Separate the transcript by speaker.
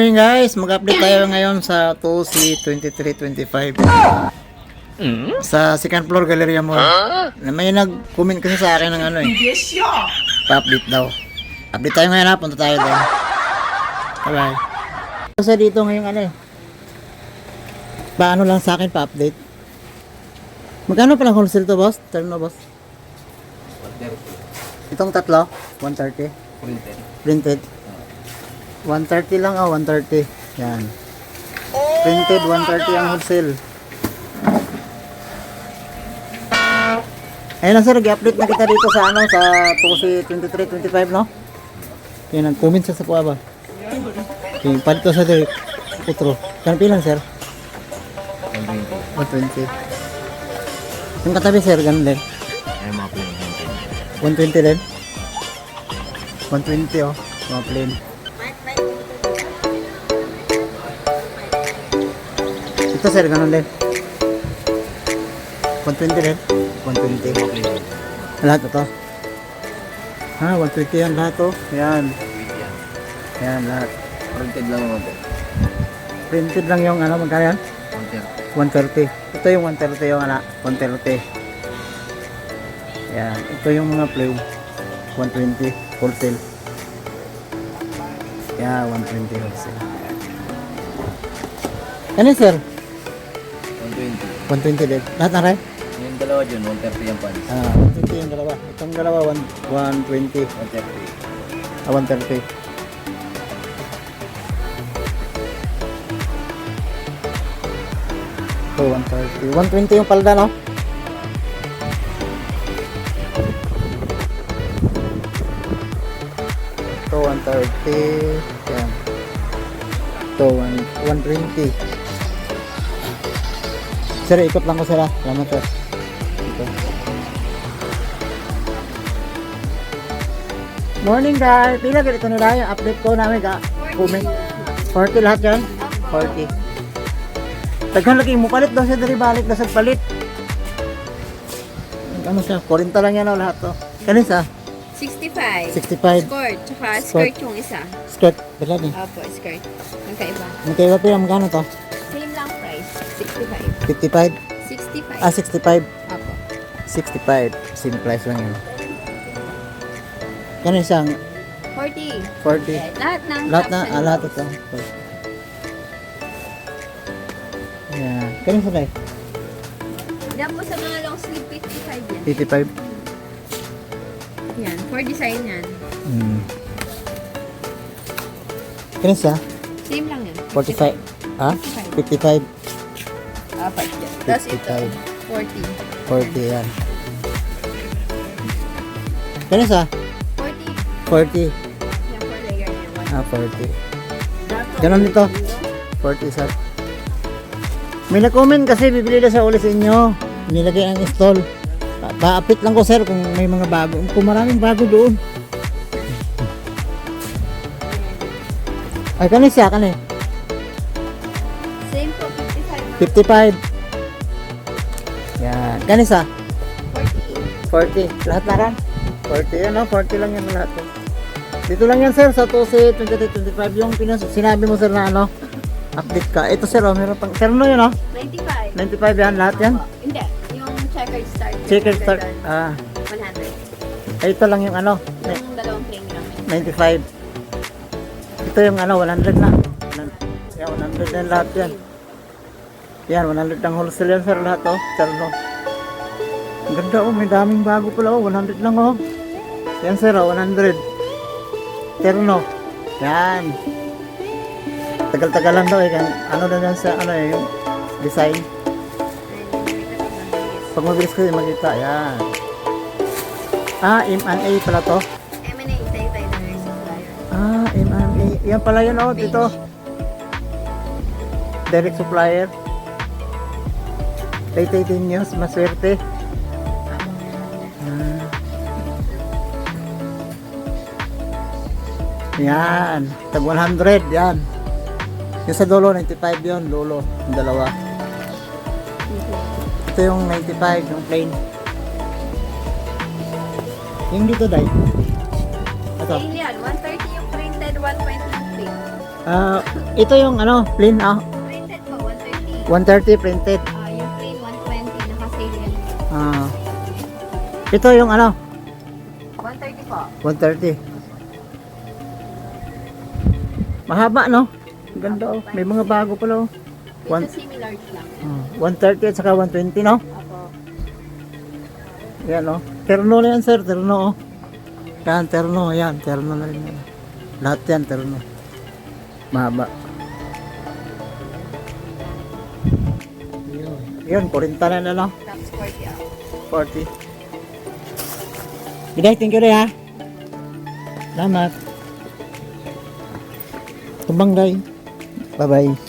Speaker 1: morning guys, mag-update tayo ngayon sa 2C2325 sa second floor Galleria Mall. May nag-comment kasi sa akin ng ano pa-update daw. Update tayo ngayon ha, punta tayo doon. Bye-bye. Kasi dito ngayon paano lang sa akin pa-update. Magkano palang wholesale to boss? Turn mo boss. 130. Itong tatlo? 130? Printed. 130 lang 130. Yan. Printed 130 ang wholesale. Ayun lang sir, nag-update na kita dito sa sa 2C2325 no? Yan, nag-comment sa po ba? Okay, palit ko sa dito. Putro. Kan pilan sir? 120. Yung katabi sir, ganun din?
Speaker 2: Ay, mga plain.
Speaker 1: 120 din? 120 oh, mga plain. Ito sir, ganun din? 120 din? 120. Lahat ito? Ha, 120 yan lahat oh. Yan. Yan lahat.
Speaker 2: Printed lang mo ito.
Speaker 1: Printed lang yung magkano yan? 130. Ito yung 130 yung 130. Yan. Ito yung mga plain. 120 wholesale. Yeah, 120 wholesale. Ano sir?
Speaker 2: 120.
Speaker 1: 120 din. Lahat na rin?
Speaker 2: Yung dalawa dyan, 130 yung panis.
Speaker 1: 120 yung dalawa. Itong dalawa, 120.
Speaker 2: 130.
Speaker 1: 130. So, 130. 120 yung palda, no? Ito, 130. Yan. Ito, 120. Sir, ikot lang ko sir ha. Salamat sir. Ito. Morning guys. Pila ganito na tayo. Update ko namin ka. Comment. 40 lahat yan? 40. Taghan lagi mo palit daw siya dari balik daw sa palit. Ano siya? 40 lang yan lahat to. Kanin sa?
Speaker 3: 65.
Speaker 1: 65.
Speaker 3: Skirt. Tsaka skirt yung isa.
Speaker 1: Skirt. Bila ni.
Speaker 3: Opo, skirt. Magkaiba.
Speaker 1: Magkaiba pila magkano to?
Speaker 3: Same lang price.
Speaker 1: 55?
Speaker 3: 65. 65.
Speaker 1: 65.
Speaker 3: Opo.
Speaker 1: 65. Same price lang yun. Kanin siyang
Speaker 3: 40.
Speaker 1: 40.
Speaker 3: Lahat ng
Speaker 1: Lahat na,
Speaker 3: tops and
Speaker 1: lahat
Speaker 3: lows.
Speaker 1: ito. Yan. Kanin sa tayo?
Speaker 3: Yan po sa mga long sleeve, 55 yan.
Speaker 1: 85.
Speaker 3: Yan, for design yan.
Speaker 1: Kanin siya?
Speaker 3: Same lang yan.
Speaker 1: 45. Ha? 55.
Speaker 3: Apat yan. Tapos ito, 40.
Speaker 1: 40 yan. Kanin siya? 40.
Speaker 3: 40. Yan, for layer niya.
Speaker 1: 40. Ganon dito. 40 sa. May na-comment kasi bibili na sa uli sa inyo. Nilagay ang install. Pa-update lang ko sir kung may mga bago. Kung maraming bago doon. Ay, kanin siya, kanin.
Speaker 3: Same po, 55.
Speaker 1: 55. Yan. Kanin siya?
Speaker 3: 40.
Speaker 1: 40. Lahat na rin? 40 yan, no? 40 lang yan lahat. Dito lang yan sir, sa 2C2325 yung sinabi mo sir na update ka. Ito sir, meron pang, sir yun
Speaker 3: 95.
Speaker 1: 95 yan, lahat yan?
Speaker 3: Hindi. Yung checkered start.
Speaker 1: Checkered start,
Speaker 3: 100.
Speaker 1: Ito lang yung
Speaker 3: Yung dalawang plain lang.
Speaker 1: 95. Ito yung 100 na. Yan, 100 na lahat yan. Yan, 100 ang wholesale yan sir lahat sir Ang ganda may daming bago pala 100 lang Yan sir 100. Terno. Yan. Tagal-tagalan daw ano na yan sa yung design. Pag mabilis ko makita. Yan. M&A pala to.
Speaker 3: M&A, tayo na rin supplier.
Speaker 1: M&A. Yan pala yun dito. Direct supplier. Tay News, maswerte. Yan. Tag 100. Yan. Yung sa dulo, 95 yun. Dulo. Yung dalawa. Ito yung 95. Yung plain. Yung dito, Day. Ito.
Speaker 3: Plain yan. 130 yung printed, 120 yung plain.
Speaker 1: Ito yung ano, plain ah.
Speaker 3: Printed po, 130.
Speaker 1: 130 printed.
Speaker 3: Yung plain 120, naka-sale yan.
Speaker 1: Ah. Ito yung ano,
Speaker 3: 130 po.
Speaker 1: 130. Mahaba no? Ang ganda oh. May mga bago pala oh.
Speaker 3: Ito similar lang.
Speaker 1: 130 at saka 120 no?
Speaker 3: Apo.
Speaker 1: Yan oh. Terno na yan sir, terno oh. Yan, terno, yan, terno na rin yan. Lahat yan, terno. Mahaba. Yun, 40 na lang.
Speaker 3: Tapos 40 out.
Speaker 1: 40. Giday, thank you rin ha. Salamat. Tumbang day. Bye-bye.